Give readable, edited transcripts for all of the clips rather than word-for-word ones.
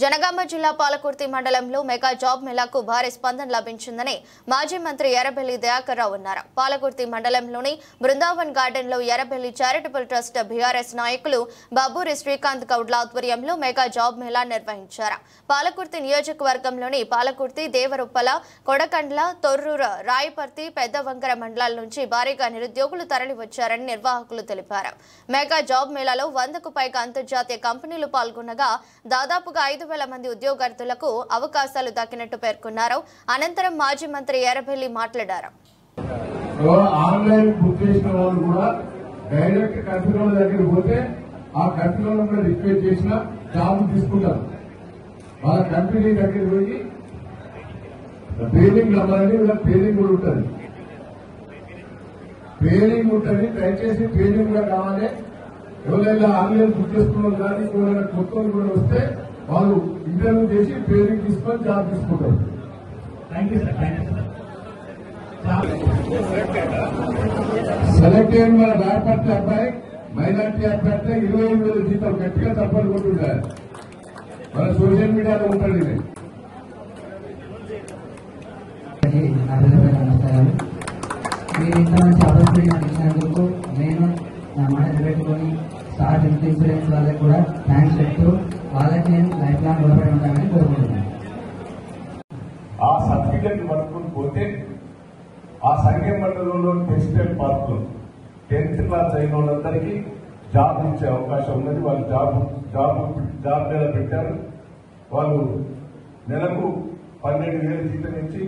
జనగామ జిల్లా పాలకుర్తి మండలంలో mega job మేళాకు భారీ స్పందన లభించిందని మాజీ మంత్రి ఎర్రబెల్లి దయాకర్ రావు అన్నారు. పాలకుర్తి మండలంలోని బృందావన్ గార్డెన్ లో ఎర్రబెల్లి చారిటబుల్ ట్రస్ట్ బీఆర్ఎస్ నాయకులు బాబూరి శ్రీకాంత్ గౌడ్ల ఆధ్వర్యంలో మెగా జాబ్ మేళా నిర్వహించారు. పాలకుర్తి నియోజకవర్గంలోని పాలకుర్తి, దేవరుప్పల, కొడకండ్ల, తొర్రూరు, రాయపర్తి, పెద్దవంకర మండలాల నుంచి భారీగా నిరుద్యోగులు తరలివచ్చారని నిర్వాహకులు తెలిపారు. మెగా జాబ్ మేళాలో 100కు పైగా అంతర్జాతీయ కంపెనీలు పాల్గొనగా దాదాపుగా 5,000 మంది ఉద్యోగార్థులకు అవకాశాలు దక్కినట్టు పేర్కొన్నారు. అనంతరం మాజీ మంత్రి ఎర్రబెల్లి మాట్లాడారు. ఆన్లైన్ బుక్ చేసిన వాళ్ళు కూడా డైరెక్ట్ కంపెనీల దగ్గరికి పోతే ఆ కంపెనీలో కూడా రిక్వెస్ట్ చేసిన జాబ్ తీసుకుంటారు. వాళ్ళ కంపెనీ దగ్గరికి పోయి పేరింగ్ నమ్మని వీళ్ళ పేరింగ్ కూడా ఉంటుంది. పేరింగ్ ఉంటుంది, దయచేసి పేరింగ్ కూడా కావాలి. ఎవరైనా ఆన్లైన్ బుక్ చేసుకున్నారు కానీ ఎవరైనా కొత్త కూడా వస్తే వాళ్ళు ఇంటర్వ్యూ చేసి పేరింగ్ తీసుకొని జాబ్ తీసుకుంటారు. సెలెక్ట్ అయిన మన రాయపర్తి అబ్బాయి మైనార్టీ అభ్యర్థి 25,000 జీతం గట్టిగా తప్పని కొట్టుంటారు. మన సోషల్ మీడియాలో ఉంటాడు. నమస్కారాలు. మీరు ఇంత మంచి ఆపర్చునిటీ ఇచ్చినందుకు నేను నా మాట నిలబెట్టుకొని స్టార్ హెల్త్ ఇన్సూరెన్స్ వాళ్ళకి కూడా థ్యాంక్స్ చెప్తూ వాళ్ళకి నేను లైఫ్ లాంగ్ రుణపడి ఉంటానని కోరుకుంటున్నాను. ఆ సర్టిఫికెట్ పట్టుకుని పోతే ఆ సంఘ మండలంలో టెక్స్టైల్ పార్క్ 10th క్లాస్ అయిన వాళ్ళందరికీ జాబ్ ఇచ్చే అవకాశం ఉన్నది. వాళ్ళు జాబ్ మీద పెట్టారు. వాళ్ళు నెలకు 12,000 జీతం ఇచ్చి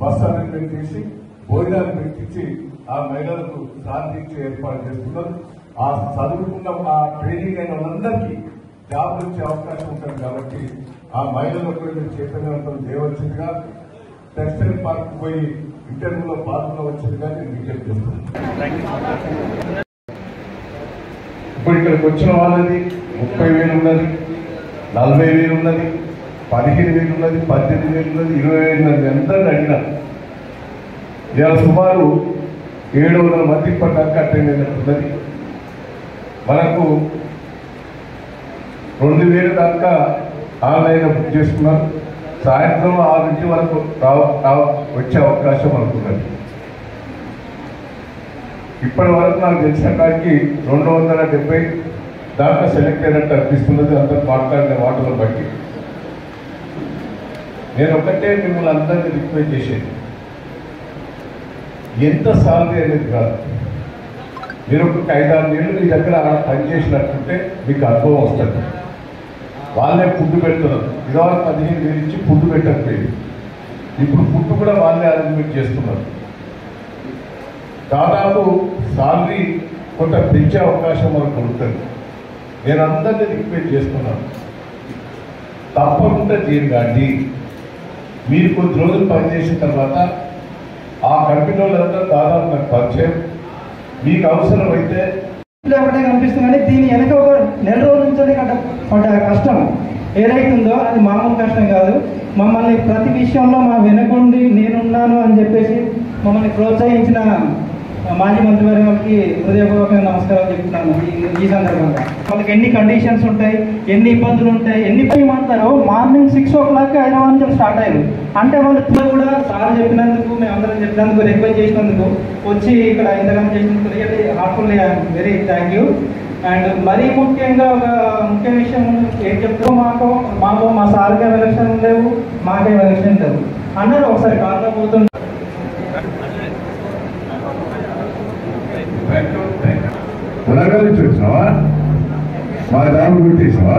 బస్ అరేంజ్మెంట్ చేసి భోజనాలు పెట్టించి ఆ మహిళలకు సాధించే ఏర్పాటు చేస్తున్నారు. ఆ చదువుకున్న ఆ ట్రైనింగ్ అయిన వాళ్ళందరికీ జాబ్ వచ్చే అవకాశం ఉంటుంది. కాబట్టి ఆ మహిళలకు చైతన్యవంతం చేయవలసిందిగా టెక్స్టైల్ పార్క్ పోయి ఇంటర్వ్యూలో పాల్గొనవలసిందిగా నేను విజ్ఞప్తి చేస్తున్నాను. ఇప్పుడు ఇక్కడికి వచ్చిన వాళ్ళది 30,000 ఉన్నది, 40,000 ఉన్నది, 15,000 ఉన్నది, 18,000 ఉన్నది, 20,000 ఉన్నది. అందరిని అడిగినారు. ఇవాళ సుమారు 700 మంది ఇప్పటిదాకా అటెండ్ అయినట్టున్నది. మనకు 2,000 దాకా ఆన్లైన్ బుక్ చేసుకున్నారు. సాయంత్రం 6 వరకు వచ్చే అవకాశం అనుకున్నది. ఇప్పటి వరకు నాకు తెలిసిన కాడికి 270 దాకా సెలెక్ట్ అయినట్టు అనిపిస్తున్నది. అందరూ మాట్లాడిన మాటలను బట్టి నేను ఒకటే మిమ్మల్ని అందరినీ రిక్వెస్ట్ చేసేది, ఎంత సాలరీ అనేది కాదు. మీరు ఒక 5-6 నెలలు మీ దగ్గర పనిచేసినట్టుంటే మీకు అనుభవం వస్తుంది. వాళ్ళే ఫుడ్ పెడుతున్నారు. ఇదివరకు 15,000 ఇచ్చి ఫుడ్ పెట్టకపోయింది. ఇప్పుడు ఫుడ్ కూడా వాళ్ళే అరేంజ్మెంట్ చేస్తున్నారు. దాదాపు సాలరీ కొంత పెంచే అవకాశం మనకు ఉంటుంది. నేను అందరినీ రిక్వెస్ట్ చేస్తున్నాను, తప్పకుండా తీరుగాండి. మీరు కొద్ది రోజులు పనిచేసిన తర్వాత ఆ కంపెనీ వాళ్ళంతా దాదాపు నాకు పరిచయం. మీకు అవసరం అయితే ఒకటే కనిపిస్తుంది, కానీ దీని వెనక ఒక నెల రోజుల నుంచి పడ్డ కష్టం ఏదైతుందో అది మామూలు కష్టం కాదు. మమ్మల్ని ప్రతి విషయంలో మా వెనకుండి నేనున్నాను అని చెప్పేసి మమ్మల్ని ప్రోత్సహించిన మాజీ మంత్రి వారి వాళ్ళకి హృదయపూర్వకంగా నమస్కారం చెప్తున్నాను. ఈ సందర్భంగా వాళ్ళకి ఎన్ని కండిషన్స్ ఉంటాయి, ఎన్ని ఇబ్బందులు ఉంటాయి, ఎన్ని ఏమంటారో మార్నింగ్ 6 o'clock హైదరాబాద్ నుంచి స్టార్ట్ అయ్యారు. అంటే వాళ్ళు కూడా సార్ చెప్పినందుకు, మేమందరం చెప్పినందుకు, రిక్వెస్ట్ చేసినందుకు, వచ్చి ఇక్కడ ఇంతగానో చేసినందుకు really heartfully very thank you. And మరీ ముఖ్యంగా ఒక ముఖ్య విషయం ఏం చెప్తారో, మాకు మా సార్కి ఎలక్షన్ లేవు, మాకే ఎలక్షన్ లేవు అన్నారు. ఒకసారి కాళ్ళ పోతుంది వరంగల్ నుంచి వచ్చినావా? మా దాన్ని గుర్తించావా?